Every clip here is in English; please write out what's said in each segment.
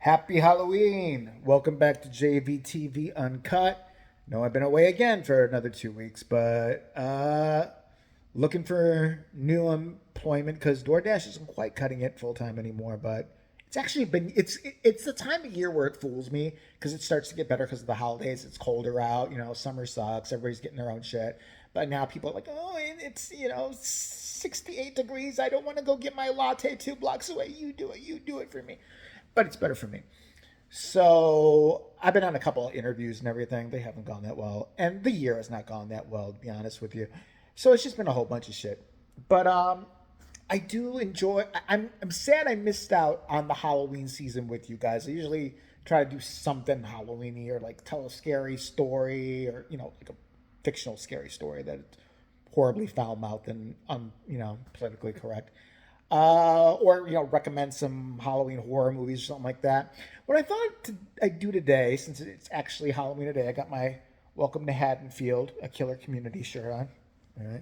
Happy Halloween! Welcome back to JVTV Uncut. No, I've been away again for another 2 weeks, but looking for new employment because DoorDash isn't quite cutting it full time anymore. But it's actually been it's the time of year where it fools me because it starts to get better because of the holidays. It's colder out, summer sucks. Everybody's getting their own shit. But now people are like, oh, it's 68 degrees. I don't want to go get my latte 2 blocks away. You do it. You do it for me, but it's better for me. So I've been on a couple of interviews and everything. They haven't gone that well, and the year has not gone that well, to be honest with you. So it's just been a whole bunch of shit. But I do enjoy. I'm sad I missed out on the Halloween season with you guys. I usually try to do something Halloweeny or like tell a scary story or like a fictional scary story that horribly foul mouthed and politically correct, or recommend some Halloween horror movies or something like that. What I thought I'd do today, since it's actually Halloween today, I got my Welcome to Haddonfield, a Killer Community shirt on. All right.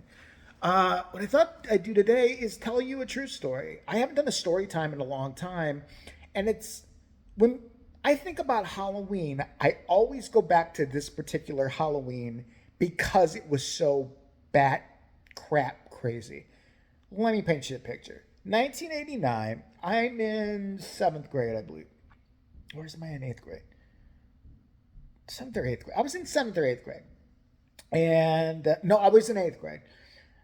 What I thought I'd do today is tell you a true story. I haven't done a story time in a long time, and it's when I think about Halloween, I always go back to this particular Halloween because it was so bat crap crazy. Let me paint you a picture. 1989, I'm in seventh grade, I believe. Or am I in eighth grade? Seventh or eighth grade. I was in seventh or eighth grade. And no, I was in eighth grade.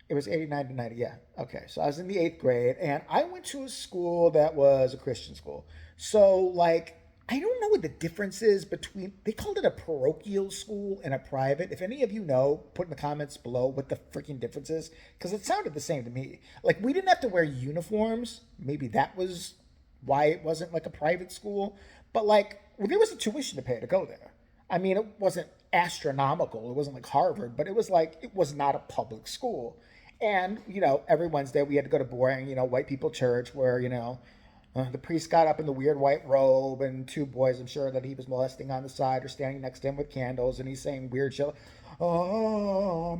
It was 89 to 90. Yeah. Okay. So I was in the eighth grade and I went to a school that was a Christian school. So, like, I don't know what the difference is between, they called it a parochial school and a private. If any of you know, put in the comments below what the freaking difference is, because it sounded the same to me. Like, we didn't have to wear uniforms. Maybe that was why it wasn't like a private school. But, like, well, there was a tuition to pay to go there. I mean, it wasn't astronomical. It wasn't like Harvard, but it was like, it was not a public school. And, every Wednesday we had to go to boring, white people church where, the priest got up in the weird white robe, and two boys, I'm sure that he was molesting on the side, are standing next to him with candles, and he's saying weird shit. Amen.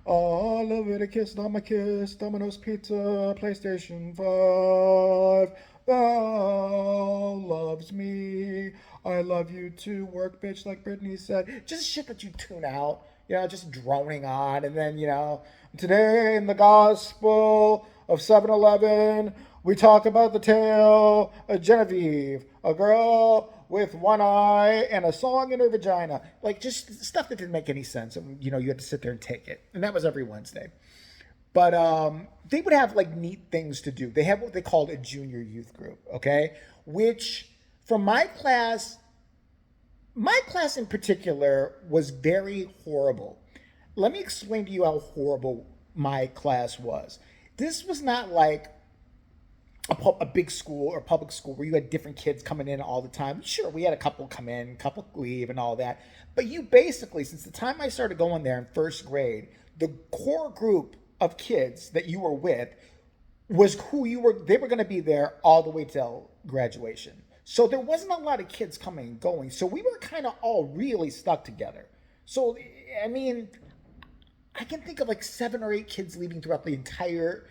Oh, Leviticus, Kiss, Domino's Pizza, PlayStation 5. Thou loves me. I love you too. Work, bitch, like Brittany said. Just shit that you tune out, just droning on. And then, today in the Gospel of 7-Eleven, we talk about the tale of Genevieve, a girl with one eye and a song in her vagina. Like, just stuff that didn't make any sense. And, you had to sit there and take it. And that was every Wednesday. But they would have, like, neat things to do. They have what they called a junior youth group, okay? Which, from my class in particular was very horrible. Let me explain to you how horrible my class was. This was not like a big school or public school where you had different kids coming in all the time. Sure, we had a couple come in, a couple leave, and all that. But you basically, since the time I started going there in first grade, the core group of kids that you were with was who you were. They were going to be there all the way till graduation. So there wasn't a lot of kids coming and going. So we were kind of all really stuck together. So, I mean, I can think of like 7 or 8 kids leaving throughout the entire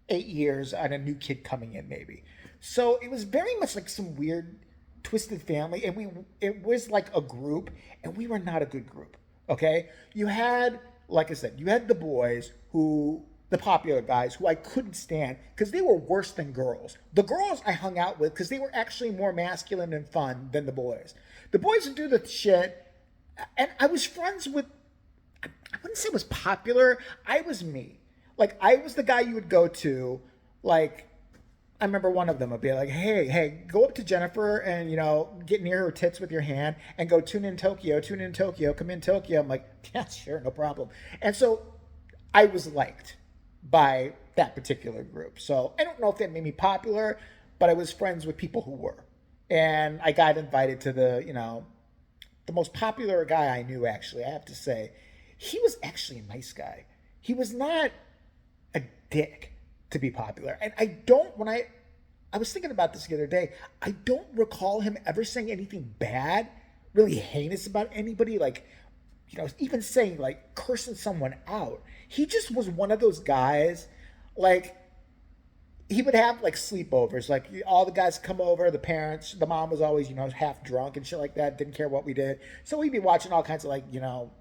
8 years and a new kid coming in maybe. So it was very much like some weird twisted family, and it was like a group, and we were not a good group. Okay? You had, like I said, you had the boys the popular guys who I couldn't stand because they were worse than girls. The girls I hung out with because they were actually more masculine and fun than the boys. The boys would do the shit, and I was friends with, I wouldn't say it was popular. I was me. Like, I was the guy you would go to. Like, I remember one of them would be like, hey, go up to Jennifer and, get near her tits with your hand and go tune in Tokyo, come in Tokyo. I'm like, yeah, sure, no problem. And so I was liked by that particular group. So I don't know if that made me popular, but I was friends with people who were. And I got invited to the most popular guy I knew, actually, I have to say. He was actually a nice guy. He was not a dick to be popular. And I was thinking about this the other day, I don't recall him ever saying anything bad, really heinous about anybody, like, even saying, like, cursing someone out. He just was one of those guys, like, he would have like sleepovers. Like all the guys come over, the parents, the mom was always, half drunk and shit like that. Didn't care what we did. So we'd be watching all kinds of like,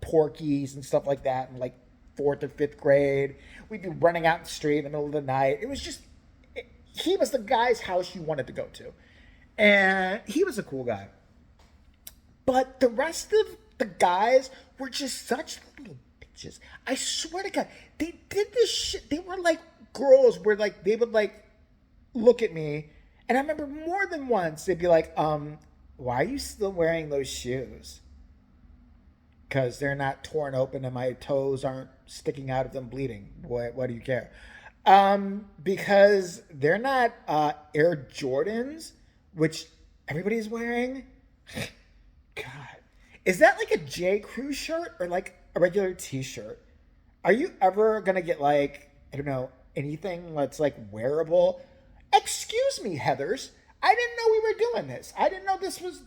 Porkies and stuff like that in like fourth or fifth grade. We'd be running out in the street in the middle of the night. It was just, he was the guy's house you wanted to go to. And he was a cool guy. But the rest of the guys were just such little bitches. I swear to God, they did this shit. They were like girls where like they would like look at me, and I remember more than once they'd be like, why are you still wearing those shoes? Because they're not torn open and my toes aren't sticking out of them bleeding. What do you care? Because they're not Air Jordans, which everybody's wearing. God. Is that like a J. Crew shirt or like a regular t-shirt? Are you ever going to get like, I don't know, anything that's like wearable? Excuse me, Heathers. I didn't know we were doing this. I didn't know this was,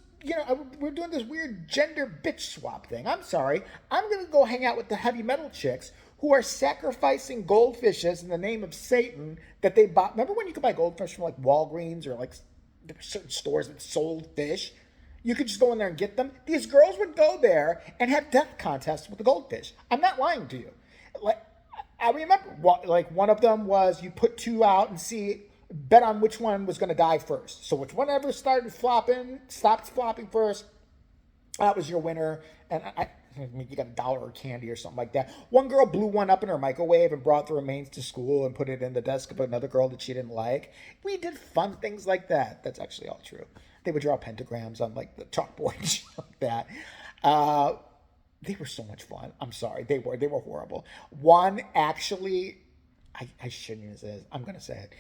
we're doing this weird gender bitch swap thing. I'm sorry. I'm going to go hang out with the heavy metal chicks who are sacrificing goldfishes in the name of Satan that they bought. Remember when you could buy goldfish from like Walgreens or like certain stores that sold fish? You could just go in there and get them. These girls would go there and have death contests with the goldfish. I'm not lying to you. Like, I remember, like one of them was you put two out and bet on which one was going to die first. So which one ever stopped flopping first, that was your winner. And you got $1 of candy or something like that. One girl blew one up in her microwave and brought the remains to school and put it in the desk of another girl that she didn't like. We did fun things like that. That's actually all true. They would draw pentagrams on like the chalkboard and shit like that. They were so much fun. I'm sorry. They were horrible. One actually, I shouldn't even say this. I'm going to say it.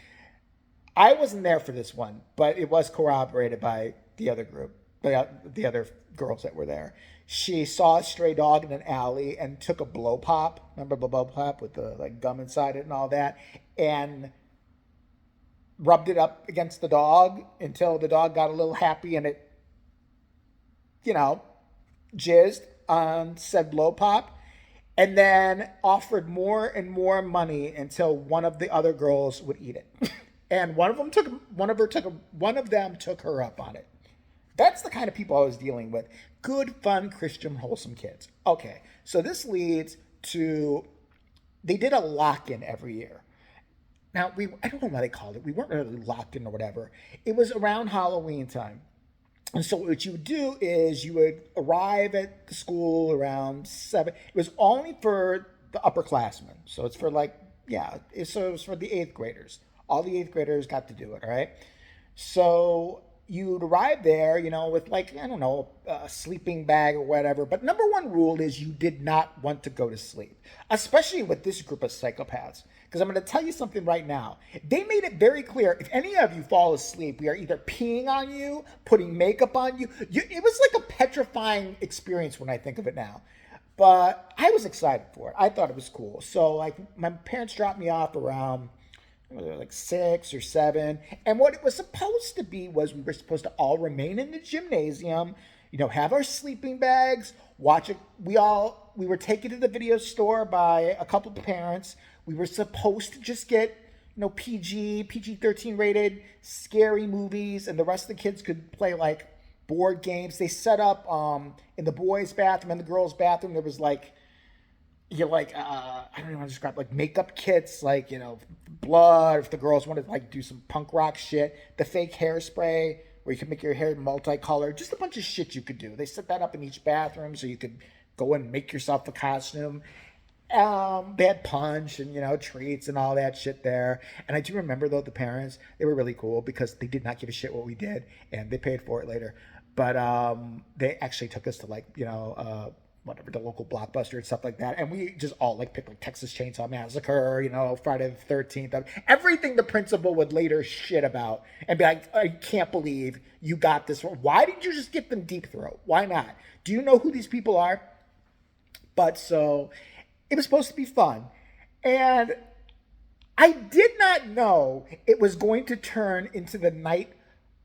I wasn't there for this one, but it was corroborated by the other group, the other girls that were there. She saw a stray dog in an alley and took a blow pop. Remember the blow pop with the like gum inside it and all that? And rubbed it up against the dog until the dog got a little happy and it, jizzed on said blow pop, and then offered more and more money until one of the other girls would eat it. And one of them took her up on it. That's the kind of people I was dealing with. Good, fun, Christian, wholesome kids. Okay, so this leads to, they did a lock-in every year. Now, I don't know why they called it. We weren't really locked in or whatever. It was around Halloween time. And so what you would do is you would arrive at the school around 7. It was only for the upperclassmen. So it's for like, so it was for the 8th graders. All the 8th graders got to do it, all right? So you'd arrive there, with like, I don't know, a sleeping bag or whatever. But number one rule is you did not want to go to sleep, especially with this group of psychopaths. Because I'm going to tell you something right now. They made it very clear, if any of you fall asleep, we are either peeing on you, putting makeup on you. It was like a petrifying experience when I think of it now. But I was excited for it. I thought it was cool. So like my parents dropped me off around like 6 or 7. And what it was supposed to be was we were supposed to all remain in the gymnasium, have our sleeping bags, watch it. We were taken to the video store by a couple of parents. We were supposed to just get, PG-13 rated scary movies, and the rest of the kids could play like board games. They set up in the boys' bathroom and the girls' bathroom. There was like, I don't even want to describe, like makeup kits, like, blood, if the girls wanted to like do some punk rock shit, the fake hairspray where you could make your hair multicolored, just a bunch of shit you could do. They set that up in each bathroom so you could go and make yourself a costume. They had punch and, treats and all that shit there. And I do remember, though, the parents, they were really cool because they did not give a shit what we did, and they paid for it later. But they actually took us to, like, whatever, the local Blockbuster and stuff like that. And we just all, like, picked, like, Texas Chainsaw Massacre, Friday the 13th. Everything the principal would later shit about and be like, I can't believe you got this. Why didn't you just get them Deep Throat? Why not? Do you know who these people are? But so it was supposed to be fun. And I did not know it was going to turn into the night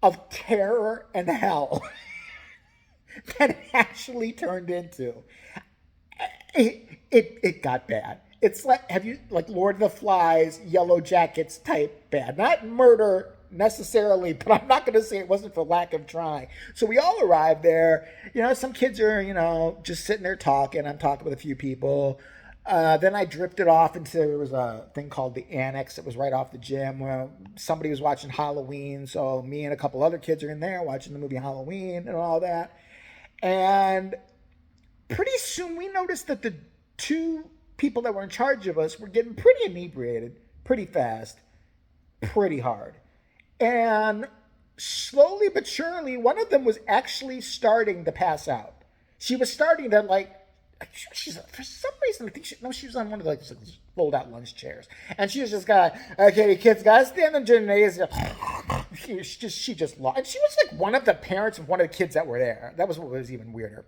of terror and hell that it actually turned into. It got bad. it's like, have you, like Lord of the Flies, Yellow Jackets type bad. Not murder necessarily, but I'm not going to say it wasn't for lack of trying. So we all arrived there. Some kids are, just sitting there talking. I'm talking with a few people. Then I drifted off into, there was a thing called the Annex that was right off the gym where somebody was watching Halloween. So me and a couple other kids are in there watching the movie Halloween and all that. And pretty soon we noticed that the two people that were in charge of us were getting pretty inebriated, pretty fast, pretty hard. And slowly but surely, one of them was actually starting to pass out. She was starting to for some reason, I think she was on one of the fold out lunch chairs. And she was just okay, kids, guys, stay in the gymnasium. She just lost. And she was like one of the parents of one of the kids that were there. That was what was even weirder.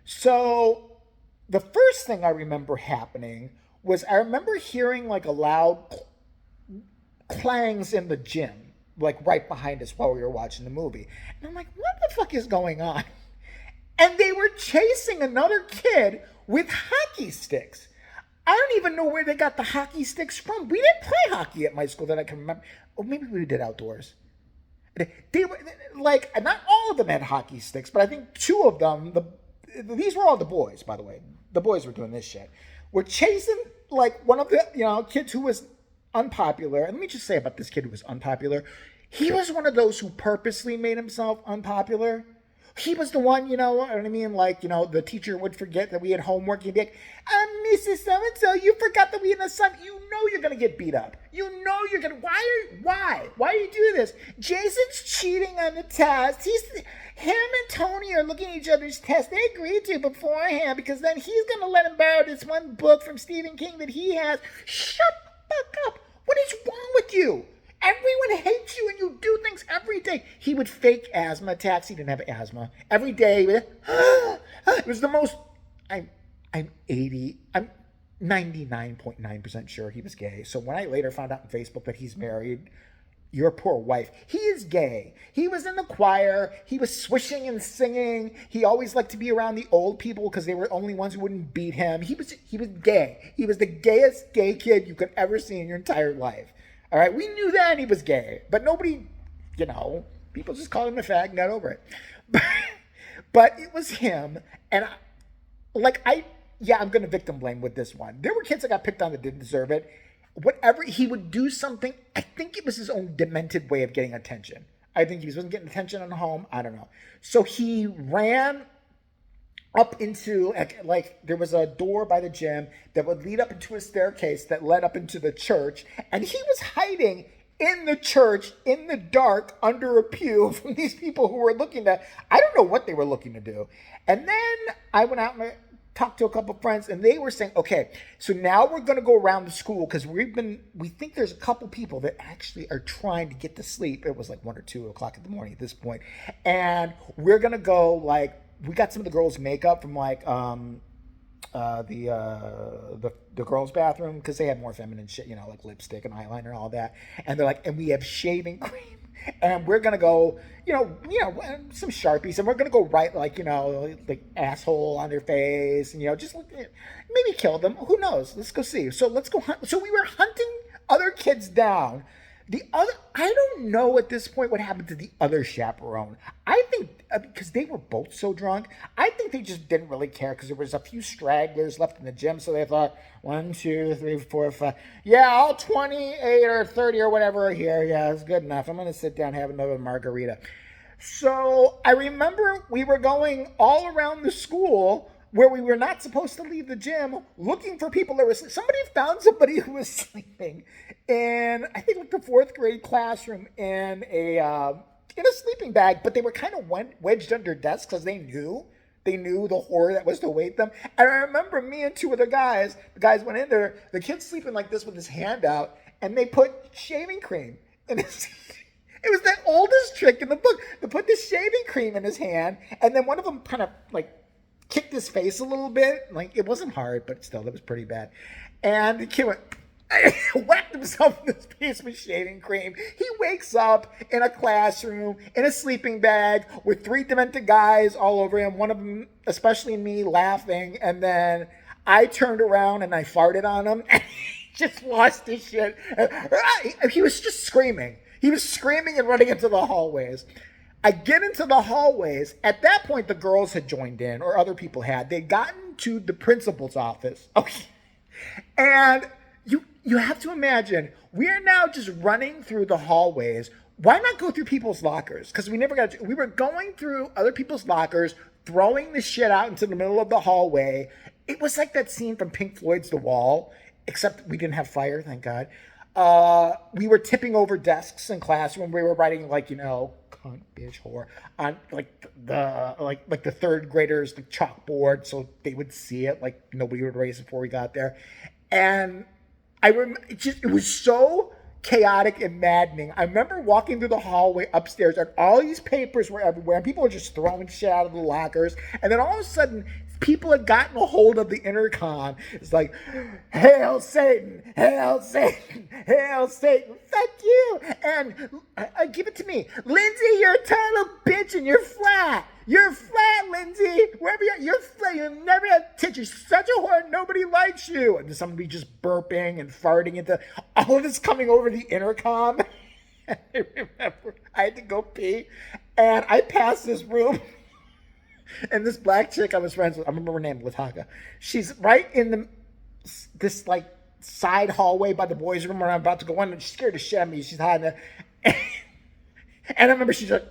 So the first thing I remember happening was I remember hearing like a loud clangs in the gym, like right behind us while we were watching the movie. And I'm like, what the fuck is going on? And they were chasing another kid with hockey sticks. I don't even know where they got the hockey sticks from. We didn't play hockey at my school that I can remember. Or maybe we did outdoors. They were like, not all of them had hockey sticks, but I think two of them, these were all the boys, by the way. The boys were doing this shit. We're chasing like one of the, kids who was unpopular. And let me just say about this kid who was unpopular. He was one of those who purposely made himself unpopular. He was the one, you know what I mean? Like, the teacher would forget that we had homework. He'd be like, Mrs. So-and-so, you forgot that we had an assignment. You know you're going to get beat up. You know you're going to, why? Why are you doing this? Jason's cheating on the test. Him and Tony are looking at each other's tests. They agreed to beforehand because then he's going to let him borrow this one book from Stephen King that he has. Shut the fuck up. What is wrong with you? Everyone hates you and you do things every day. He would fake asthma attacks. He didn't have asthma. Every day. It was the most, I'm 99.9% sure he was gay. So when I later found out on Facebook that he's married, your poor wife, he is gay. He was in the choir. He was swishing and singing. He always liked to be around the old people because they were the only ones who wouldn't beat him. He was gay. He was the gayest gay kid you could ever see in your entire life. All right, we knew then he was gay, but nobody, people just called him a fag and got over it. But it was him, and I'm going to victim blame with this one. There were kids that got picked on that didn't deserve it. Whatever, he would do something, I think it was his own demented way of getting attention. I think he wasn't getting attention at home, I don't know. So he ran up into, there was a door by the gym that would lead up into a staircase that led up into the church. And he was hiding in the church, in the dark, under a pew from these people who were looking to, I don't know what they were looking to do. And then I went out and talked to a couple friends and they were saying, okay, so now we're going to go around the school because we think there's a couple people that actually are trying to get to sleep. It was like 1 or 2 o'clock in the morning at this point. And we're going to go we got some of the girls' makeup from the girls' bathroom because they had more feminine shit, like lipstick and eyeliner and all that. And they're like, and we have shaving cream, and we're gonna go, some Sharpies, and we're gonna go right like asshole on their face, and just maybe kill them. Who knows? Let's go see. So let's go hunt. So we were hunting other kids down. I don't know at this point what happened to the other chaperone. I think because they were both so drunk, I think they just didn't really care because there was a few stragglers left in the gym. So they thought 1, 2, 3, 4, 5. Yeah, all 28 or 30 or whatever are here. Yeah, it's good enough. I'm going to sit down and have another margarita. So I remember we were going all around the school where we were not supposed to leave the gym looking for people that were sleeping. Somebody found somebody who was sleeping in, I think, the 4th grade classroom in a sleeping bag, but they were kind of wedged under desks because they knew the horror that was to await them. And I remember me and 2 other guys, the guys went in there, the kid's sleeping like this with his hand out, and they put shaving cream in his It was the oldest trick in the book. They put the shaving cream in his hand, and then one of them kind of kicked his face a little bit. It wasn't hard, but still, it was pretty bad. And the kid whacked himself in his face with shaving cream. He wakes up in a classroom, in a sleeping bag, with 3 demented guys all over him. One of them, especially me, laughing. And then I turned around and I farted on him and he just lost his shit. He was just screaming. He was screaming and running into the hallways. I get into the hallways. At that point, the girls had joined in, or other people had. They'd gotten to the principal's office. Okay. And you have to imagine, we are now just running through the hallways. Why not go through people's lockers? Because we were going through other people's lockers, throwing the shit out into the middle of the hallway. It was like that scene from Pink Floyd's The Wall, except we didn't have fire, thank God. We were tipping over desks in class when we were writing, like, cunt, bitch, whore, on like the third graders, the chalkboard, so they would see it, like nobody would erase it before we got there. And it was so chaotic and maddening. I remember walking through the hallway upstairs and all these papers were everywhere and people were just throwing shit out of the lockers. And then all of a sudden, people had gotten a hold of the intercom. It's like, hail Satan, hail Satan, hail Satan, fuck you. And give it to me. Lindsay, you're a total bitch and you're flat. You're flat, Lindsay. Wherever you're flat. You never have tits. You're such a whore. Nobody likes you. And somebody just burping and farting into all of this coming over the intercom. I remember I had to go pee. And I passed this room. And this black chick I was friends with, I remember her name, Lataka. She's right in this like side hallway by the boys' room where I'm about to go in, and she's scared to shit at me. She's hiding there. And I remember she's like,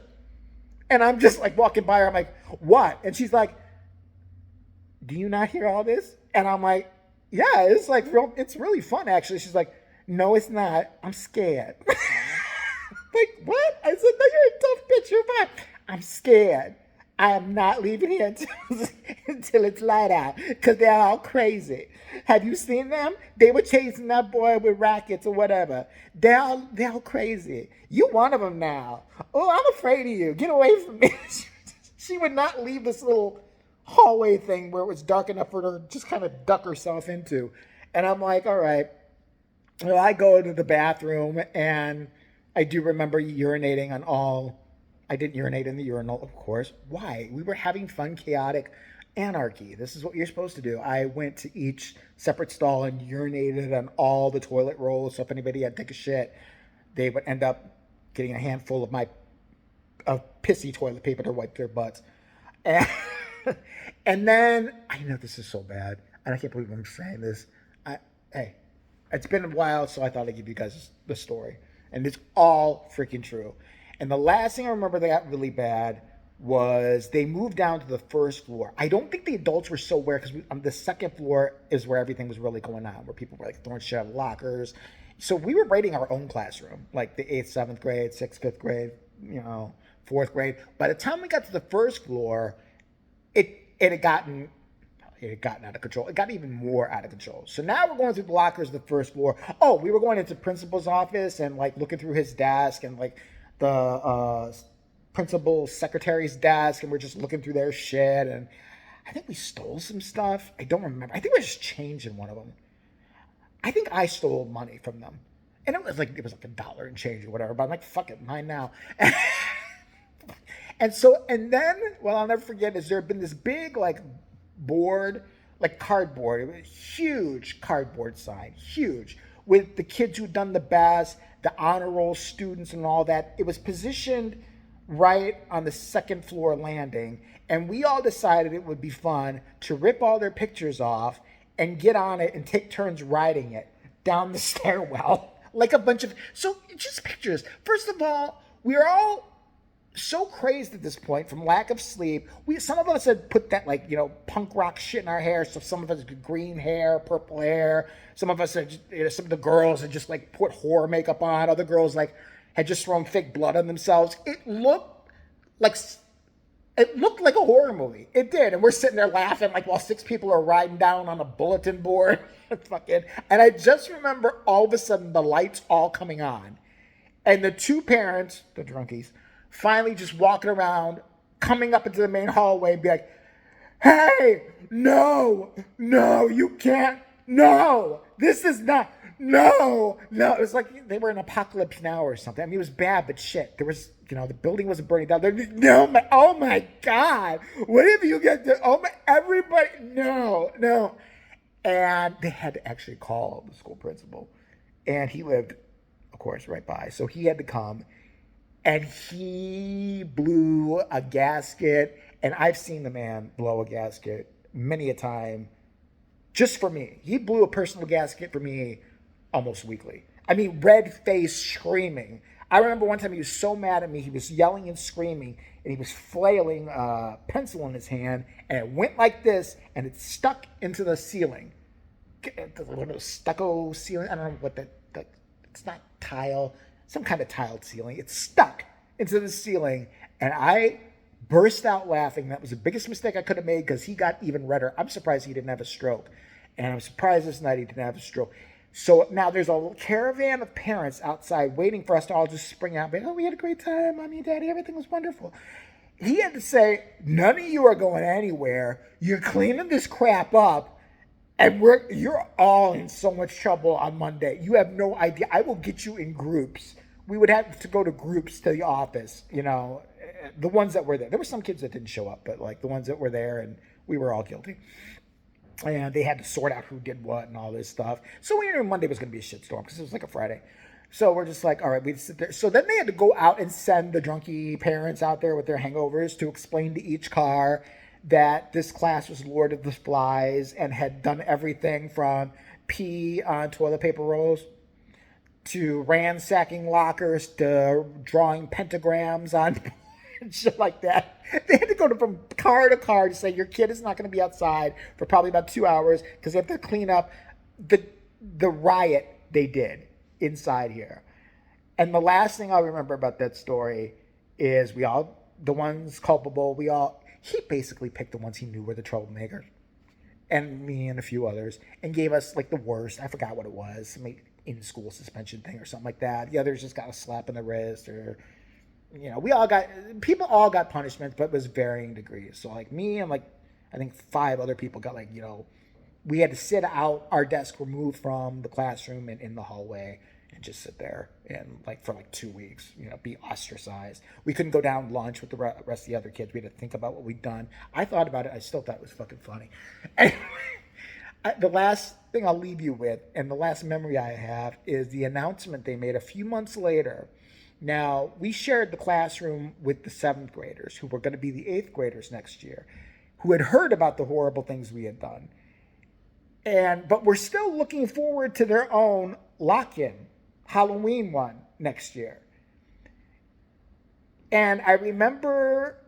and I'm just like walking by her. I'm like, what? And she's like, do you not hear all this? And I'm like, yeah, it's like it's really fun actually. She's like, no, it's not. I'm scared. Like, what? I said, no, you're a tough bitch. You're fine. I'm scared. I am not leaving here until it's light out because they're all crazy. Have you seen them? They were chasing that boy with rackets or whatever. They're all crazy. You one of them now. Oh, I'm afraid of you. Get away from me. She would not leave this little hallway thing where it was dark enough for her to just kind of duck herself into. And I'm like, all right. Well, I go to the bathroom and I do remember urinating on all. I didn't urinate in the urinal, of course. Why? We were having fun, chaotic anarchy. This is what you're supposed to do. I went to each separate stall and urinated on all the toilet rolls. So if anybody had to take a shit, they would end up getting a handful of my pissy toilet paper to wipe their butts. And then, I know this is so bad, and I can't believe I'm saying this. Hey, it's been a while, so I thought I'd give you guys the story. And it's all freaking true. And the last thing I remember that got really bad was they moved down to the first floor. I don't think the adults were so aware because on the second floor is where everything was really going on, where people were like throwing shit out of lockers. So we were raiding our own classroom, like the 8th, 7th grade, 6th, 5th grade, 4th grade. By the time we got to the first floor, it had gotten out of control. It got even more out of control. So now we're going through the lockers of the first floor. Oh, we were going into the principal's office and like looking through his desk and like the principal secretary's desk, and we're just looking through their shit. And I think we stole some stuff. I don't remember. I think we just changed in one of them. I think I stole money from them, and it was like $1 and change or whatever. But I'm like, fuck it, mine now. And then, well, I'll never forget is there had been this big like board, like cardboard, it was a huge cardboard sign, huge, with the kids who'd done the best, the honor roll students and all that. It was positioned right on the second floor landing, and we all decided it would be fun to rip all their pictures off and get on it and take turns riding it down the stairwell. Like a bunch of, so just pictures. First of all, we are all so crazed at this point from lack of sleep. Some of us had put that punk rock shit in our hair. So some of us had green hair, purple hair. Some of us had, some of the girls had just like put horror makeup on. Other girls like had just thrown fake blood on themselves. It looked like a horror movie. It did. And we're sitting there laughing like while 6 people are riding down on a bulletin board. And I just remember all of a sudden the lights all coming on. And the 2 parents, the drunkies, finally just walking around, coming up into the main hallway and be like, hey, no, you can't, no, this is not, no. It was like they were in Apocalypse Now or something. I mean, it was bad, but shit. There was, the building wasn't burning down. Oh my God, what if you get to, everybody, no. And they had to actually call the school principal. And he lived, of course, right by. So he had to come. And he blew a gasket. And I've seen the man blow a gasket many a time just for me. He blew a personal gasket for me almost weekly. I mean, red face, screaming. I remember one time he was so mad at me, he was yelling and screaming, and he was flailing a pencil in his hand, and it went like this, and it stuck into the ceiling. One of those stucco ceiling. I don't know what that it's not tile, some kind of tiled ceiling. It's stuck into the ceiling, and I burst out laughing. That was the biggest mistake I could have made because he got even redder. I'm surprised he didn't have a stroke, and I'm surprised this night he didn't have a stroke. So now there's a caravan of parents outside waiting for us to all just spring out. Oh, we had a great time, Mommy and Daddy. Everything was wonderful. He had to say, none of you are going anywhere. You're cleaning this crap up, and you're all in so much trouble on Monday. You have no idea. I will get you in groups. We would have to go to groups to the office, the ones that were there. There were some kids that didn't show up, but like the ones that were there, and we were all guilty. And they had to sort out who did what and all this stuff. So we knew Monday was going to be a shitstorm because it was like a Friday. So we're just like, all right, we'd sit there. So then they had to go out and send the drunky parents out there with their hangovers to explain to each car that this class was Lord of the Flies and had done everything from pee on toilet paper rolls to ransacking lockers to drawing pentagrams on and shit like that. They had to go from car to car to say your kid is not going to be outside for probably about 2 hours because they have to clean up the riot they did inside here. And the last thing I remember about that story is the ones culpable, he basically picked the ones he knew were the troublemakers, and me and a few others, and gave us like the worst. I forgot what it was, some in-school suspension thing or something like that. The others just got a slap in the wrist or people all got punishments, but it was varying degrees. So like me and like I think 5 other people got we had to sit out, our desk removed from the classroom and in the hallway and just sit there and for 2 weeks, be ostracized. We couldn't go down lunch with the rest of the other kids. We had to think about what we'd done. I thought about it. I still thought it was fucking funny. Anyway, the last thing I'll leave you with, and the last memory I have, is the announcement they made a few months later. Now, we shared the classroom with the 7th graders who were going to be the 8th graders next year, who had heard about the horrible things we had done. But we're still looking forward to their own lock-in Halloween one next year. And I remember,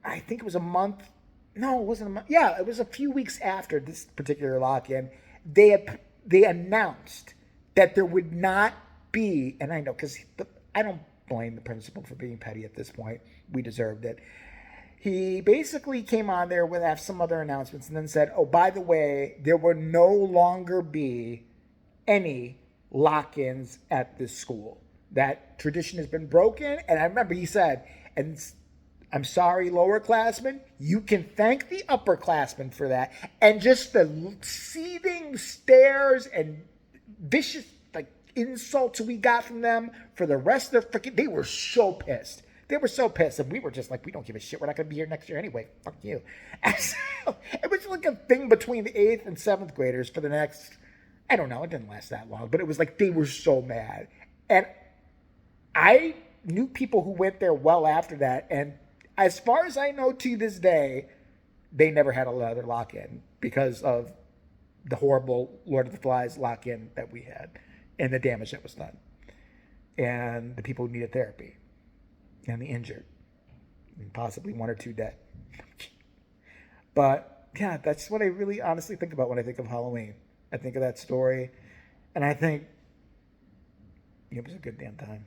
I think it was a month. No, it wasn't a month. Yeah, it was a few weeks after this particular lock-in. They announced that there would not be, and I know because I don't blame the principal for being petty at this point. We deserved it. He basically came on there with some other announcements and then said, oh, by the way, there will no longer be any lock-ins at this school. That tradition has been broken. And I remember he said, and I'm sorry, lower classmen, you can thank the upperclassmen for that. And just the seething stares and vicious insults we got from them for the rest of they were so pissed. They were so pissed, and we were just like, we don't give a shit. We're not going to be here next year anyway. Fuck you. And so, it was like a thing between the 8th and 7th graders for the next, I don't know, it didn't last that long, but it was like they were so mad. And I knew people who went there well after that, and as far as I know to this day, they never had another lock-in because of the horrible Lord of the Flies lock-in that we had and the damage that was done and the people who needed therapy and the injured and possibly 1 or 2 dead. But yeah, that's what I really honestly think about when I think of Halloween. I think of that story and I think it was a good damn time.